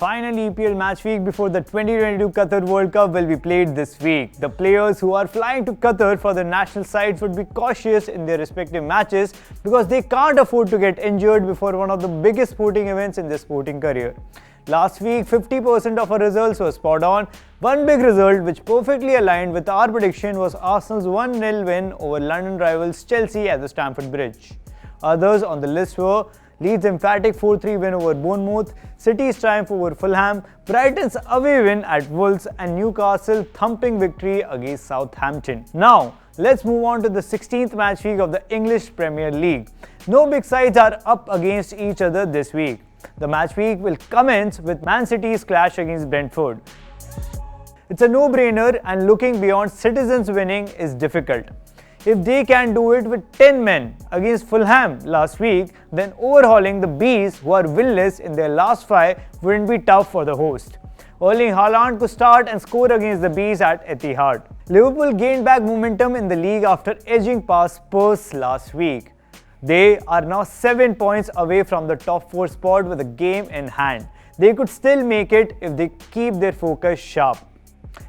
final EPL match week before the 2022 Qatar World Cup will be played this week. The players who are flying to Qatar for their national sides would be cautious in their respective matches because they can't afford to get injured before one of the biggest sporting events in their sporting career. Last week, 50% of our results were spot on. One big result which perfectly aligned with our prediction was Arsenal's 1-0 win over London rivals Chelsea at the Stamford Bridge. Others on the list were Leeds' emphatic 4-3 win over Bournemouth, City's triumph over Fulham, Brighton's away win at Wolves and Newcastle's thumping victory against Southampton. Now, let's move on to the 16th match week of the English Premier League. No big sides are up against each other this week. The match week will commence with Man City's clash against Brentford. It's a no-brainer and looking beyond Citizens winning is difficult. If they can do it with 10 men against Fulham last week, then overhauling the Bees, who are winless in their last 5, wouldn't be tough for the host. Erling Haaland could start and score against the Bees at Etihad. Liverpool gained back momentum in the league after edging past Spurs last week. They are now 7 points away from the top 4 spot with a game in hand. They could still make it if they keep their focus sharp.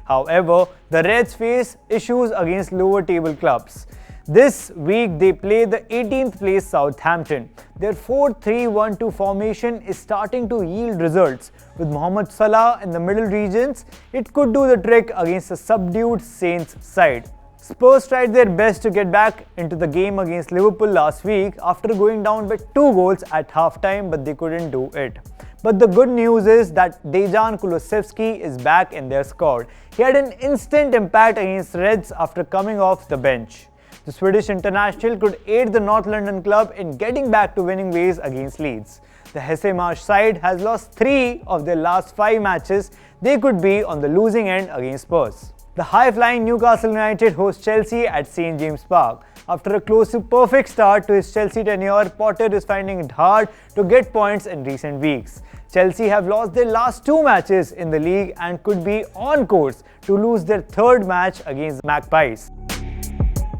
However, the Reds face issues against lower table clubs. This week they play the 18th place Southampton. Their 4-3-1-2 formation is starting to yield results. With Mohamed Salah in the middle regions, it could do the trick against a subdued Saints side. Spurs tried their best to get back into the game against Liverpool last week after going down by 2 goals at halftime, but they couldn't do it. But the good news is that Dejan Kulusevski is back in their squad. He had an instant impact against Reds after coming off the bench. The Swedish international could aid the North London club in getting back to winning ways against Leeds. The Hesse Marsch side has lost 3 of their last 5 matches. They could be on the losing end against Spurs. The high-flying Newcastle United host Chelsea at St James Park. After a close to perfect start to his Chelsea tenure, Potter is finding it hard to get points in recent weeks. Chelsea have lost their last 2 matches in the league and could be on course to lose their 3rd match against Magpies.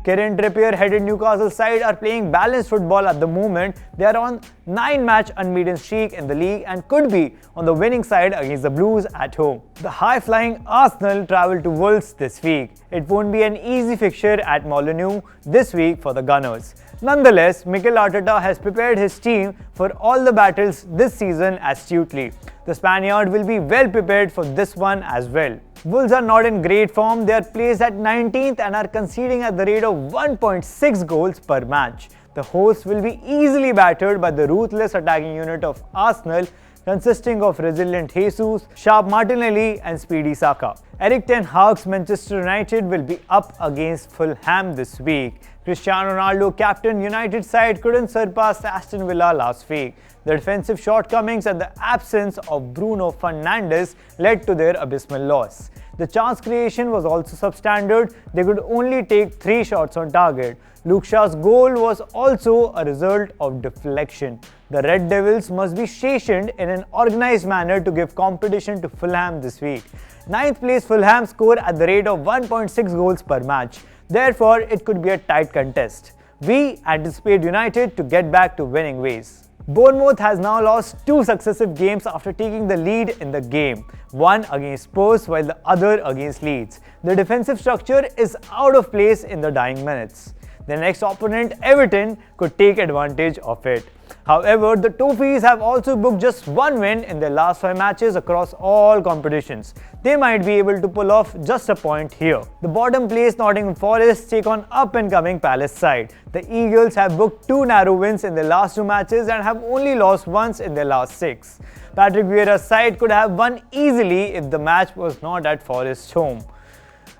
Kieran Trippier-headed Newcastle side are playing balanced football at the moment. They are on 9-match unbeaten streak in the league and could be on the winning side against the Blues at home. The high-flying Arsenal travel to Wolves this week. It won't be an easy fixture at Molineux this week for the Gunners. Nonetheless, Mikel Arteta has prepared his team for all the battles this season astutely. The Spaniard will be well prepared for this one as well. Wolves are not in great form. They are placed at 19th and are conceding at the rate of 1.6 goals per match. The hosts will be easily battered by the ruthless attacking unit of Arsenal, consisting of resilient Jesus, sharp Martinelli and speedy Saka. Eric Ten Hag's Manchester United will be up against Fulham this week. Cristiano Ronaldo, captain United side, couldn't surpass Aston Villa last week. The defensive shortcomings and the absence of Bruno Fernandes led to their abysmal loss. The chance creation was also substandard. They could only take 3 shots on target. Luke Shaw's goal was also a result of deflection. The Red Devils must be stationed in an organised manner to give competition to Fulham this week. 9th place Fulham score at the rate of 1.6 goals per match. Therefore, it could be a tight contest. We anticipate United to get back to winning ways. Bournemouth has now lost 2 successive games after taking the lead in the game, one against Spurs while the other against Leeds. The defensive structure is out of place in the dying minutes. The next opponent, Everton, could take advantage of it. However, the Toffees have also booked just 1 win in their last 5 matches across all competitions. They might be able to pull off just a point here. The bottom place Nottingham Forest take on up-and-coming Palace side. The Eagles have booked 2 narrow wins in their last 2 matches and have only lost once in their last 6. Patrick Vieira's side could have won easily if the match was not at Forest's home.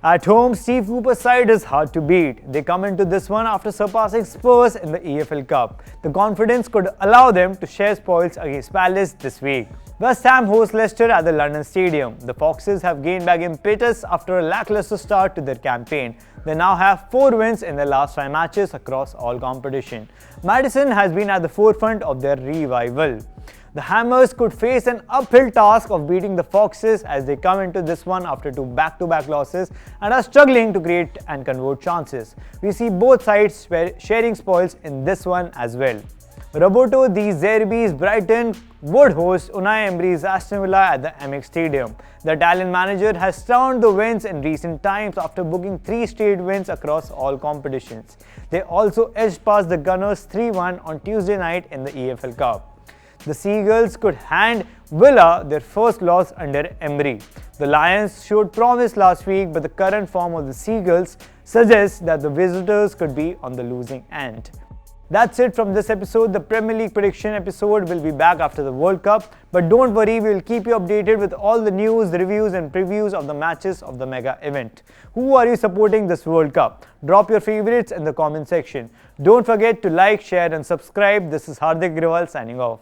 At home, Steve Cooper's side is hard to beat. They come into this one after surpassing Spurs in the EFL Cup. The confidence could allow them to share spoils against Palace this week. West Ham host Leicester at the London Stadium. The Foxes have gained back impetus after a lackluster start to their campaign. They now have 4 wins in their last 5 matches across all competition. Maddison has been at the forefront of their revival. The Hammers could face an uphill task of beating the Foxes as they come into this one after 2 back-to-back losses and are struggling to create and convert chances. We see both sides sharing spoils in this one as well. Roberto De Zerbi's Brighton would host Unai Emery's Aston Villa at the MX Stadium. The Italian manager has stawned the wins in recent times after booking 3 straight wins across all competitions. They also edged past the Gunners 3-1 on Tuesday night in the EFL Cup. The Seagulls could hand Villa their first loss under Emery. The Lions showed promise last week, but the current form of the Seagulls suggests that the visitors could be on the losing end. That's it from this episode. The Premier League prediction episode will be back after the World Cup. But don't worry, we will keep you updated with all the news, reviews and previews of the matches of the mega event. Who are you supporting this World Cup? Drop your favorites in the comment section. Don't forget to like, share and subscribe. This is Hardik Agrawal signing off.